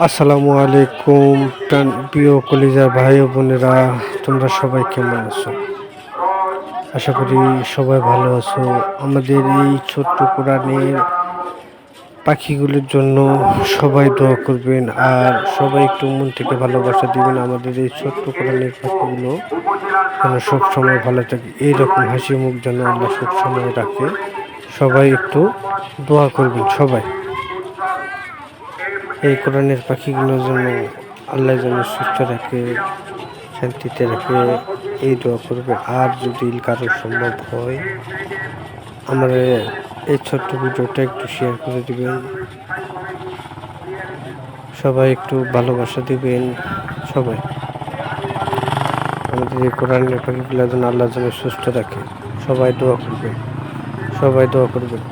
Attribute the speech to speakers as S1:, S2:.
S1: আসসালামু আলাইকুম প্রিয় কলিজা ভাই ও বোনেরা, তোমরা সবাই কেমন আছো? আশা করি সবাই ভালো আছো। আমাদের এই ছোট্ট কোরআনের পাখিগুলোর জন্য সবাই দোয়া করবেন, আর সবাই একটু মন থেকে ভালোবাসা দিবেন। আমাদের এই ছোট্ট কোরআনের পাখিগুলো যেন সবসময় ভালো থাকে, এইরকম হাসি মুখ যেন আল্লাহ সবসময় রাখে। সবাই একটু দোয়া করবেন সবাই। এই কোরআনের পাখিগুলোর জন্য আল্লাহ যেন সুস্থ রাখে, শান্তিতে রাখে, এই দোয়া করবে। আর যদি কারো সম্ভব হয়, আমাদের এই ছোট্ট ভিডিওটা একটু শেয়ার করে দিবেন। সবাই একটু ভালোবাসা দিবেন। সবাই আমাদের এই কোরআনের পাখিগুলো যেন আল্লাহ যেন সুস্থ রাখে। সবাই দোয়া করবেন, সবাই দোয়া করবেন।